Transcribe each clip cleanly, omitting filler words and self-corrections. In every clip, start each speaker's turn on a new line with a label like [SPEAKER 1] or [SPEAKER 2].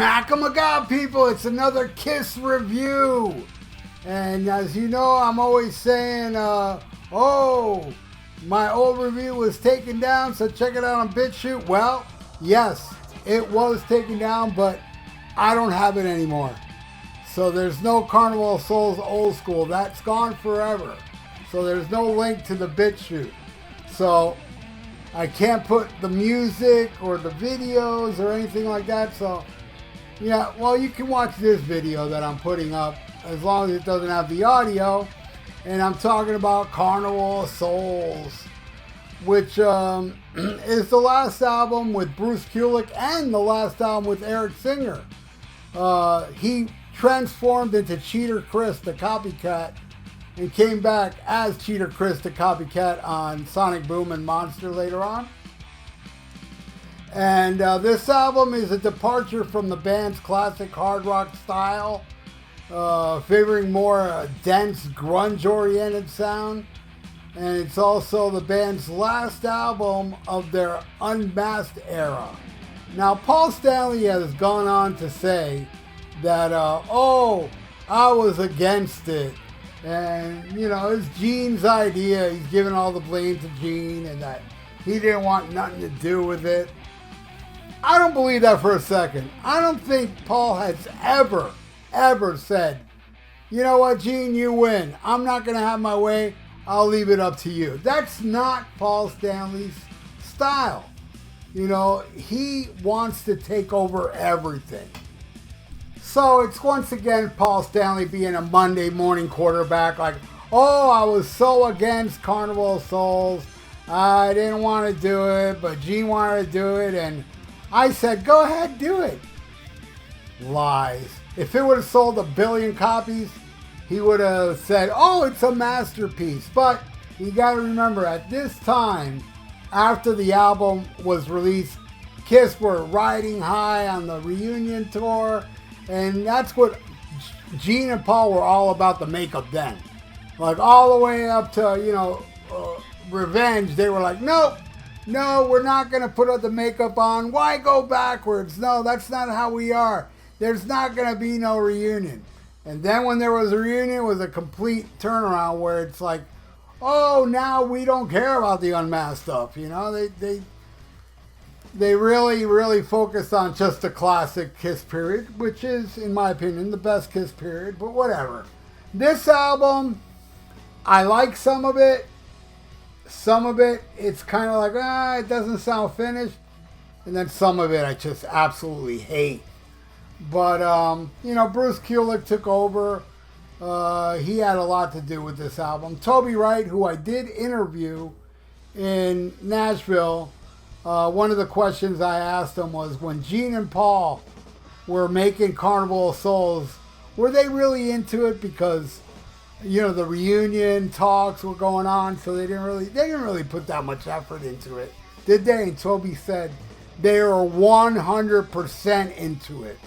[SPEAKER 1] Mac-a-ma-god, people, it's another Kiss review. And as you know, I'm always saying, oh, my old review was taken down, so check it out on BitChute. Well, yes, it was taken down, but I don't have it anymore. So there's no Carnival of Souls old school. That's gone forever. So there's no link to the BitChute. So I can't put the music or the videos or anything like that. So yeah, well, you can watch this video that I'm putting up as long as it doesn't have the audio. And I'm talking about Carnival of Souls, which is the last album with Bruce Kulick and the last album with Eric Singer. He transformed into Cheater Chris the Copycat and came back as Cheater Chris the Copycat on Sonic Boom and Monster later on. And this album is a departure from the band's classic hard rock style, favoring more dense grunge-oriented sound. And it's also the band's last album of their Unmasked era. Now, Paul Stanley has gone on to say that, oh, I was against it. And, you know, it's Gene's idea. He's giving all the blame to Gene and that he didn't want nothing to do with it. I don't believe that for a second. I don't think Paul has ever said, you know what, Gene, you win. I'm not going to have my way. I'll leave it up to you. That's not Paul Stanley's style. You know, he wants to take over everything. So it's once again Paul Stanley being a Monday morning quarterback like, oh, I was so against Carnival of Souls. I didn't want to do it, but Gene wanted to do it, and I said, go ahead, do it. Lies. If it would have sold 1 billion copies, he would have said, oh, it's a masterpiece. But you got to remember, at this time, after the album was released, Kiss were riding high on the reunion tour. And that's what Gene and Paul were all about, the makeup then. Like all the way up to, you know, Revenge, they were like, nope, no, we're not going to put the makeup on. Why go backwards? No, that's not how we are. There's not going to be no reunion. And then when there was a reunion, it was a complete turnaround where it's like, oh, now we don't care about the unmasked stuff. You know, they really focused on just the classic Kiss period, which is, in my opinion, the best Kiss period, but whatever. This album, I like some of it. Some of it, it's kind of like, it doesn't sound finished. And then some of it I just absolutely hate. But, you know, Bruce Kulick took over. He had a lot to do with this album. Toby Wright, who I did interview in Nashville, one of the questions I asked him was, when Gene and Paul were making Carnival of Souls, were they really into it? Because, you know, the reunion talks were going on, so they didn't really put that much effort into it, did they? And Toby said they were 100% into it.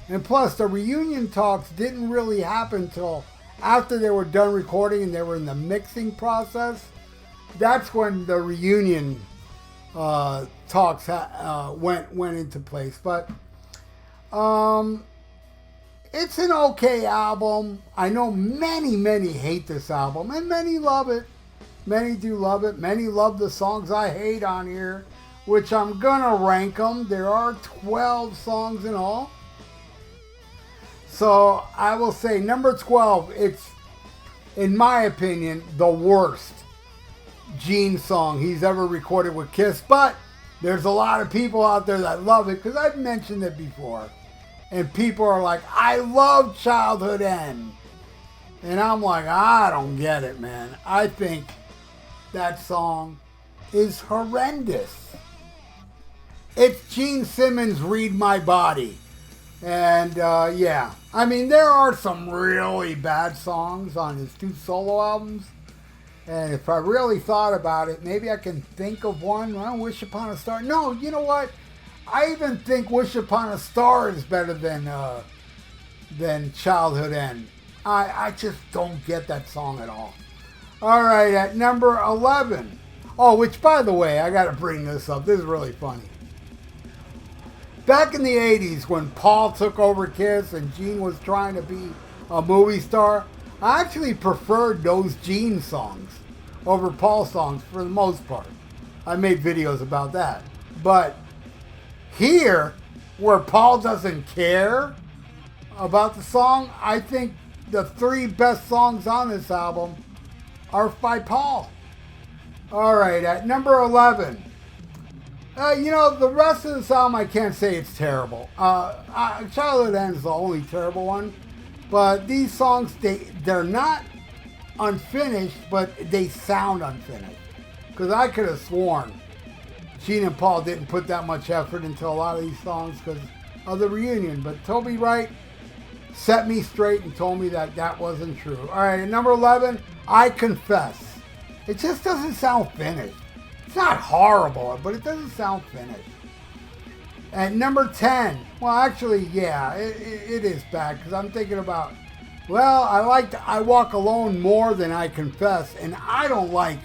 [SPEAKER 1] And plus, the reunion talks didn't really happen until after they were done recording and they were in the mixing process. That's when the reunion talks went into place. But it's an okay album. I know many hate this album, and many love it. Many do love it. Many love the songs I hate on here, which I'm gonna rank them. There are 12 songs in all. So I will say number 12, it's, in my opinion, the worst Gene song he's ever recorded with Kiss. But there's a lot of people out there that love it, because I've mentioned it before. And people are like, I love Childhood End. And I'm like, I don't get it, man. I think that song is horrendous. It's Gene Simmons' Read My Body. And yeah, I mean, there are some really bad songs on his 2 solo albums. And if I really thought about it, maybe I can think of one. Well, Wish Upon a Star. No, you know what? I even think Wish Upon a Star is better than Childhood End. I just don't get that song at all. All right, at number 11. Oh, which, by the way, I got to bring this up. This is really funny. Back in the 80s when Paul took over Kiss and Gene was trying to be a movie star, I actually preferred those Gene songs over Paul songs for the most part. I made videos about that. But here, where Paul doesn't care about the song, I think the 3 best songs on this album are by Paul. All right, at number 11. The rest of this album, I can't say it's terrible. Childhood Ends is the only terrible one. But these songs, they're not unfinished, but they sound unfinished. Because I could have sworn Gene and Paul didn't put that much effort into a lot of these songs because of the reunion. But Toby Wright set me straight and told me that that wasn't true. All right, at number 11, I Confess. It just doesn't sound finished. It's not horrible, but it doesn't sound finished. At number 10, well, actually, yeah, it is bad because I'm thinking about, well, I liked I Walk Alone more than I Confess, and I don't like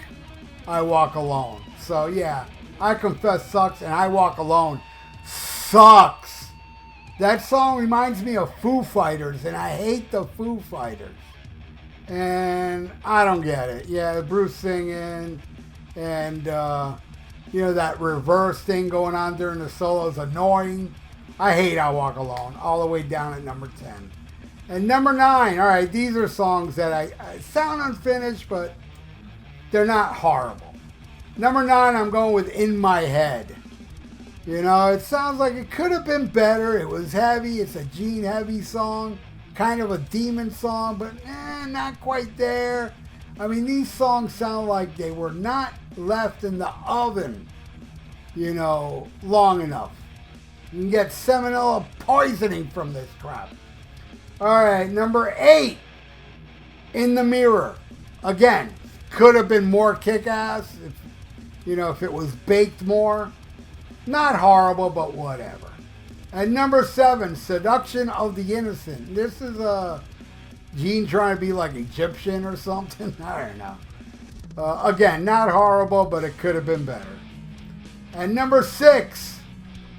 [SPEAKER 1] I Walk Alone. So, yeah, I Confess sucks, and I Walk Alone sucks. That song reminds me of Foo Fighters, and I hate the Foo Fighters. And I don't get it. Yeah, Bruce singing, and, that reverse thing going on during the solo is annoying. I hate I Walk Alone, all the way down at number 10. And number 9, all right, these are songs that I sound unfinished, but they're not horrible. Number 9, I'm going with In My Head. It sounds like it could have been better. It was heavy. It's a Gene heavy song, kind of a demon song, but not quite there. I mean, these songs sound like they were not left in the oven, long enough. You can get salmonella poisoning from this crap. All right, number 8, In the Mirror. Again, could have been more kick-ass if it was baked more. Not horrible, but whatever. And number 7, Seduction of the Innocent. This is Gene trying to be like Egyptian or something. I don't know. Again, not horrible, but it could have been better. And number 6,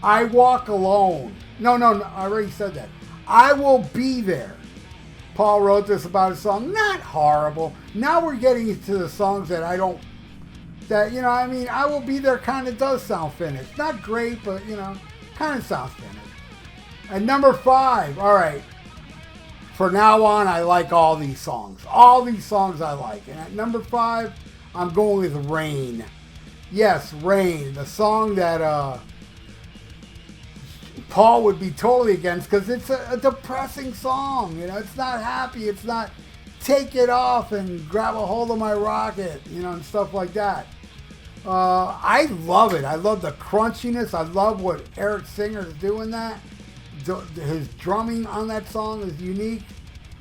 [SPEAKER 1] I Walk Alone. No, I already said that. I Will Be There. Paul wrote this about his song. Not horrible. Now we're getting into the songs that I Will Be There kind of does sound finished. Not great, but, kind of sounds finished. And number 5, all right. For now on, I like all these songs. All these songs I like. And at number 5, I'm going with Rain. Yes, Rain. The song that Paul would be totally against because it's a depressing song. It's not happy. It's not take it off and grab a hold of my rocket, and stuff like that. I love it. I love the crunchiness. I love what Eric Singer's doing that. His drumming on that song is unique.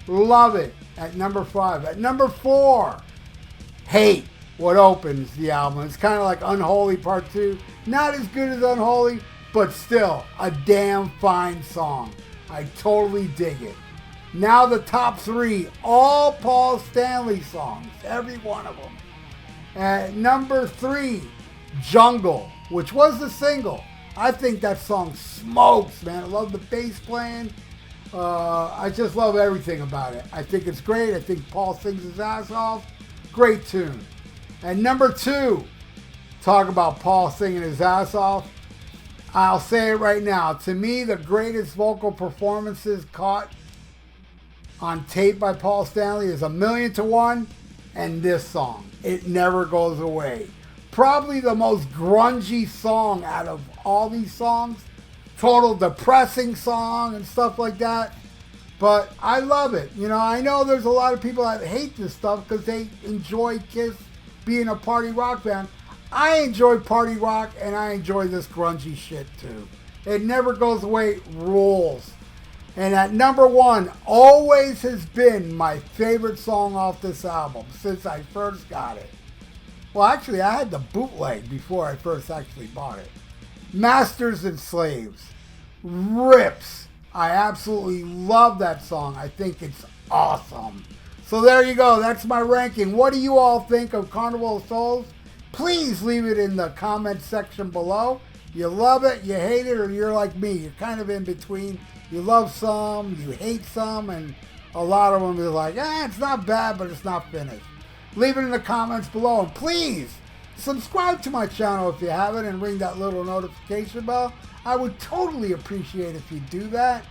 [SPEAKER 1] Love it. At number 5. At number 4, Hate, what opens the album. It's kind of like Unholy Part 2. Not as good as Unholy, but still a damn fine song. I totally dig it. Now the top 3, all Paul Stanley songs. Every one of them. At number 3, Jungle, which was the single. I think that song smokes, man. I love the bass playing. I just love everything about it. I think it's great. I think Paul sings his ass off. Great tune. And number 2, talk about Paul singing his ass off. I'll say it right now. To me, the greatest vocal performances caught on tape by Paul Stanley is A Million to One and this song. It Never Goes Away. Probably the most grungy song out of all these songs. Total depressing song and stuff like that. But I love it. I know there's a lot of people that hate this stuff because they enjoy Kiss being a party rock band. I enjoy party rock and I enjoy this grungy shit too. It Never Goes Away rules. And at number 1, always has been my favorite song off this album since I first got it. Well, actually, I had the bootleg before I first actually bought it. Masters and Slaves. Rips. I absolutely love that song. I think it's awesome. So there you go. That's my ranking. What do you all think of Carnival of Souls? Please leave it in the comment section below. You love it, you hate it, or you're like me. You're kind of in between. You love some, you hate some, and a lot of them are like, it's not bad, but it's not finished. Leave it in the comments below. And please, subscribe to my channel if you haven't and ring that little notification bell. I would totally appreciate if you do that.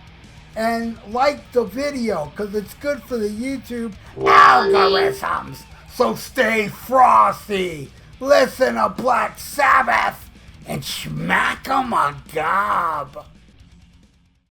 [SPEAKER 1] And like the video, because it's good for the YouTube algorithms. So stay frosty. Listen to Black Sabbath and smack 'em a gob.